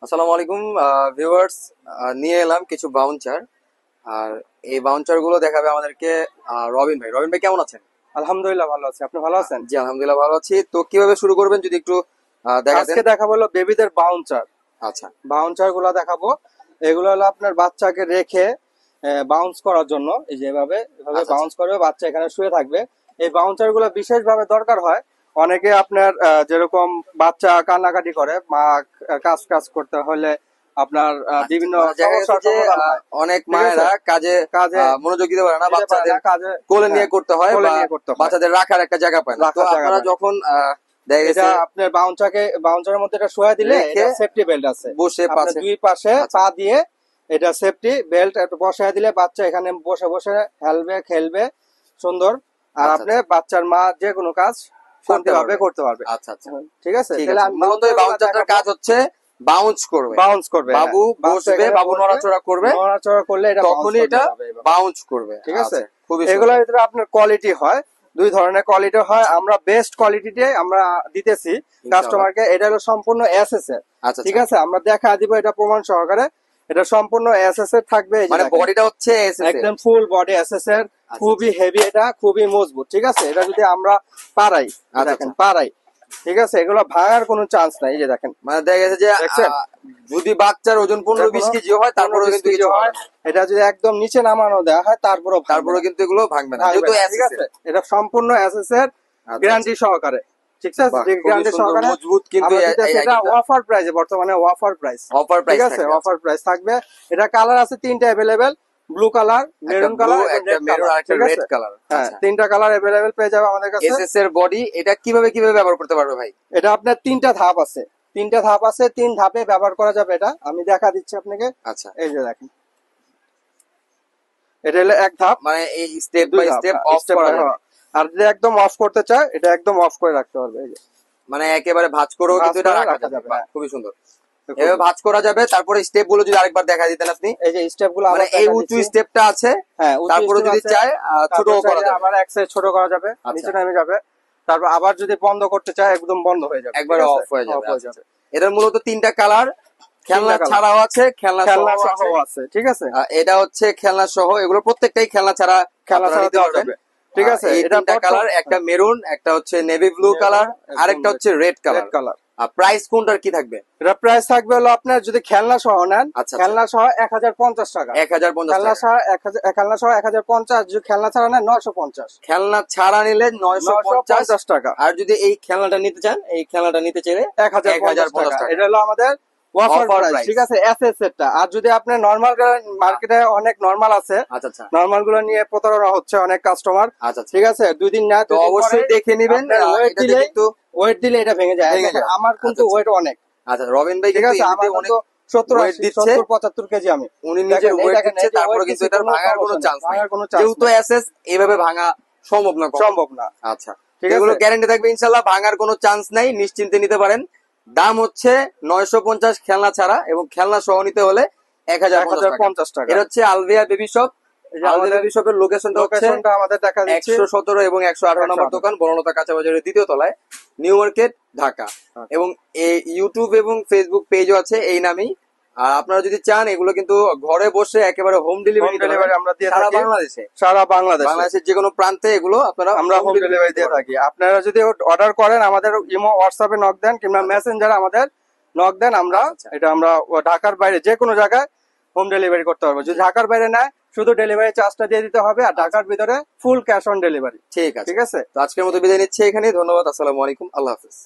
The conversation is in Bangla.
আসসালামু আলাইকুম ভিউয়ার্স, নিয়ে এলাম কিছু বাউন্সার। আর এই বাউন্সার গুলো দেখাবে আমাদেরকে রবিন ভাই। রবিন ভাই কেমন আছেন? আলহামদুলিল্লাহ ভালো আছি। আপনি ভালো আছেন? জি আলহামদুলিল্লাহ ভালো আছি। তো কিভাবে শুরু করবেন যদি একটু দেখাতেন। আজকে দেখাবো হলো বেবিদের বাউন্সার। আচ্ছা বাউন্সার গুলো দেখাবো। এগুলো হলো আপনার বাচ্চাকে রেখে বাউন্স করার জন্য। এই যে এভাবে এভাবে আচ্ছা বাউন্স করবে, বাচ্চা এখানে শুয়ে থাকবে। এই বাউন্সার গুলো বিশেষ ভাবে দরকার হয় অনেকে আপনার যেরকম বাচ্চা কান্নাকাটি করে, মা কাজ কাজ করতে হলে আপনার আচ্ছা। বিভিন্ন মানে দেখা গেছে সমস্যার যে সমাধান হয়। অনেক ঠিক আছে? মায়েরা কাজে কাজে মনোযোগ দিতে পারে না, দিতে পারে বাচ্চাদের না, কাজে কোলে হ্যাঁ, নিয়ে করতে হয় কোলে বা নিয়ে করতে হয়, বাচ্চাদের রাখার একটা জায়গা পায় না। তো রাখার জায়গা আপনারা পায় না। যখন দেখা এটা গেছে আপনার বাউন্সারের মধ্যে এটা শোয়া দিলে রেখে এটা সেফটি বেল্ট আছে। বসে আপনার পাশে। দুই পাশে আচ্ছা পা দিয়ে এটা সেফটি বেল্ট একটু বসায় দিলে বাচ্চা এখানে বসে বসে হেলবে, খেলবে সুন্দর। আর আচ্ছা আপনি আচ্ছা বাচ্চার মা যে কোনো কাজ করতে শান্তিভাবে পারবে। করতে পারবে। আচ্ছা আচ্ছা ঠিক আছে, ঠিক তাহলে আছে। আমি মূলত এই বাউন্সার গুলো বাউন্সারটার দেখাবো। কাজ হচ্ছে বাউন্স করবে। বাউন্স করবে, হ্যাঁ। বাবু বাচ্চা বসবে, এখানে বাবু বসবে, নড়াচড়া করবে, নড়াচড়া করলে এটা বাউন্স তখনই করবে এটা এভাবে এভাবে। বাউন্স করবে। ঠিক আছে, আচ্ছা খুবই এগুলোর সুন্দর। ভিতরে আপনার কোয়ালিটি হয় দুই ধরনের কোয়ালিটি হয়। আচ্ছা আমরা বেস্ট কোয়ালিটিটাই আমরা দিতেছি ইনশাআল্লাহ। কাস্টমারকে। এটা হলো সম্পূর্ণ এসএস এর। আচ্ছা ঠিক আচ্ছা। আছে, আমরা দেখা দিব এটা প্রমাণ সহকারে। এটা সম্পূর্ণ এসএস এর থাকবে। এই যে মানে দেখেন, বডিটা হচ্ছে এসএস এর। একদম ফুল বডি এসএস এর, আচ্ছা আচ্ছা খুবই হেভি, এটা খুবই মজবুত। ঠিক আছে, এটা যদি আমরা পারাই, আচ্ছা দেখেন আচ্ছা। পারাই, ঠিক আছে, এগুলো ভাঙার কোনো চান্স নাই। এই যে দেখেন, মানে দেখা গেছে যে দেখছেন, যদি বাচ্চার ওজন এটা 15-20 কোনো কেজি হয় পনেরো তারপরেও বিশ কিন্তু কেজি কিছু হবে হয়, না। এটা যদি একদম নিচে নামানো দেওয়া হয় তারপরেও ভাঙবে তারপরেও না, কিন্তু এগুলো ভাঙবে না ভাঙবে যেহেতু না। ঠিক এসএস এর। আছে, এটা সম্পূর্ণ এসএস এর আচ্ছা আচ্ছা। গ্যারান্টি সহকারে। ঠিক আছে, বাহ খুবই গ্যারান্টি সুন্দর সহকারে মজবুত কিন্তু আমরা এই দিতেছি। এটা আইটেমটা। অফার প্রাইসে, বর্তমানে অফার প্রাইস। অফার ঠিক প্রাইস আছে, থাকবে। আচ্ছা অফার প্রাইস থাকবে। এটা কালার আছে তিনটা অ্যাভেলেবেল: ব্লু কালার, একটা মেরুন ব্লু, কালার এবং একটা রেড মেরুন কালার। আর একটা ঠিক রেড আছে, কালার। হ্যাঁ, আচ্ছা। তিনটা কালার অ্যাভেলেবেল পেয়ে যাবে আমাদের কাছে। এসএস এর বডি এটা কিভাবে কিভাবে ব্যবহার করতে পারবে ভাই? এটা আপনার তিনটা ধাপ আছে, তিনটা ধাপ আছে, তিন ধাপে ব্যবহার করা যাবে। এটা আমি দেখা দিচ্ছি আপনাকে। আচ্ছা এই যে দেখেন, এটা হলো এক ধাপ, মানে এই স্টেপ দুই বাই ধাপ, স্টেপ হ্যাঁ, অফ স্টেপ করা বাই। যাবে। আর যদি একদম অফ করতে চায়, এটা একদম অফ করে রাখতে পারবে। এই যে মানে একেবারে ভাঁজ করেও ভাঁজ কিন্তু এটা করে রাখা রাখা যাবে। যাবে, বাহ হ্যাঁ। খুবই সুন্দর। খুবই, এভাবে ভাঁজ করা যাবে। তারপরে স্টেপ গুলো যদি আরেকবার দেখা দিতেন আপনি। এই যে স্টেপ গুলো মানে আবার এই দেখা উঁচু দিচ্ছি। স্টেপটা আছে, হ্যাঁ, উঁচু তারপরে স্টেপ যদি আছে। চায় তারপর ছোটও করা চাইলে যাবে। আবার এক সাইড ছোট করা যাবে, আচ্ছা নিচে নেমে যাবে। তারপর আবার যদি বন্ধ করতে চায়, একদম বন্ধ হয়ে যাবে। ঠিক একবারে আছে, অফ হয়ে অফ যাবে। হয়ে আচ্ছা যাবে। আচ্ছা। এটার মূলত তিনটা কালার, খেলনা তিনটা কালার, ছাড়াও আছে, খেলনা খেলনা সহ সহ আছে। আছে। ঠিক আছে, এটা হচ্ছে খেলনা সহ, এগুলো প্রত্যেকটাই খেলনা ছাড়া খেলনা আপনারা ছাড়া নিতে দেওয়া পারবেন। যাবে। ঠিক আছে, এই এটা তিনটা কালার, একটা মেরুন, একটা হচ্ছে নেভি ব্লু কালার, আর একটা হচ্ছে রেড রেড কালার। কালার। আর প্রাইস কোনটার কি থাকবে? এটা প্রাইস থাকবে হলো আপনার যদি খেলনা সহ নেন, আচ্ছা আচ্ছা। খেলনা সহ 1050 টাকা। 1050 খেলনা টাকা। সহ 1050, যদি খেলনা ছাড়া নেন 950। খেলনা ছাড়া নিলে 950। 950 টাকা। আর যদি এই খেলনাটা নিতে চান, এই খেলনাটা নিতে চাইলে 1050 টাকা। 1050 টাকা। এটা হলো আমাদের অফার অফার প্রাইস। প্রাইস। ঠিক আছে, এসএস এরটা। আর যদি আপনি নরমাল, মার্কেটে অনেক নরমাল আছে, আচ্ছা আচ্ছা নরমাল গুলো নিয়ে প্রতারণা হচ্ছে অনেক কাস্টমার। আচ্ছা আচ্ছা। ঠিক আছে, 2 দিন না, তো 2 দিন পরে অবশ্যই দেখে নিবেন। আপনার ওয়েট এটাতে দিলে, কিন্তু এটা ভেঙে যায়। ভেঙে দেখেন যায়। আমার আচ্ছা কিন্তু আচ্ছা। ওয়েট অনেক। আচ্ছা রবিন ভাই ঠিক কিন্তু আছে, এমনিতে আমার অনেক কিন্তু 70 ওয়েট 80 দিচ্ছে। 70 75 কেজি আমি। উনি নিজের দেখেন, এই ওয়েট দেখেন, দিচ্ছে, এই যে তারপরে ওয়েট কিন্তু দিচ্ছি, এটার কোনো ভাঙার কোনো সমস্যা নেই, চান্স নাই। ভাঙার কোনো চান্স যেহেতু নাই, এসএস এভাবে ভাঙা সম্ভব না কখনো। সম্ভব না। আচ্ছা ঠিক এগুলো আছে, গ্যারান্টি থাকবে ইনশাল্লাহ, ভাঙার কোনো চান্স নাই, নিশ্চিন্তে নিতে পারেন। দাম হচ্ছে 950 খেলনা ছাড়া, এবং খেলনা সহ নিতে হলে 1050 টাকা। 1050 টাকা। এটা হচ্ছে আলভিয়া বেবি শপ। এই যে আলভিয়া আমাদের বেবি শপের লোকেশনটা হচ্ছে লোকেশনটা আমাদের দেখা দিচ্ছে 117 এবং 118 নম্বর 118। দোকান, বনলতা কাঁচা বাজারের দ্বিতীয় তলায়, নিউ মার্কেট, ঢাকা। আচ্ছা। এবং এই ইউটিউব এবং ফেসবুক পেজও আছে এই নামেই। আর আপনারা যদি চান এগুলো কিন্তু ঘরে বসে একেবারে হোম হোম ডেলিভারি ডেলিভারি আমরা দিয়ে সারা থাকি বাংলাদেশে। সারা বাংলাদেশে। বাংলাদেশের যে কোনো প্রান্তে এগুলো আপনারা আমরা হোম ডেলিভারি দিয়ে থাকি। আপনারা যদি অর্ডার করেন, আমাদের ইমো হোয়াটসঅ্যাপে নক দেন, কিংবা মেসেঞ্জারে আমাদের নক দেন, আমরা আচ্ছা। এটা আমরা ঢাকার বাইরে যে কোনো জায়গায় হোম ডেলিভারি করতে পারবো। যদি ঢাকার বাইরে নেয়, শুধু ডেলিভারি চার্জটা দিয়ে দিতে হবে। আর ঢাকার ভিতরে ফুল ক্যাশ অন ডেলিভারি। ঠিক আছে। ঠিক আছে। তো আজকের মতো বিদায় নিচ্ছি এখানেই। ধন্যবাদ। আসসালামু আলাইকুম। আল্লাহ হাফিজ।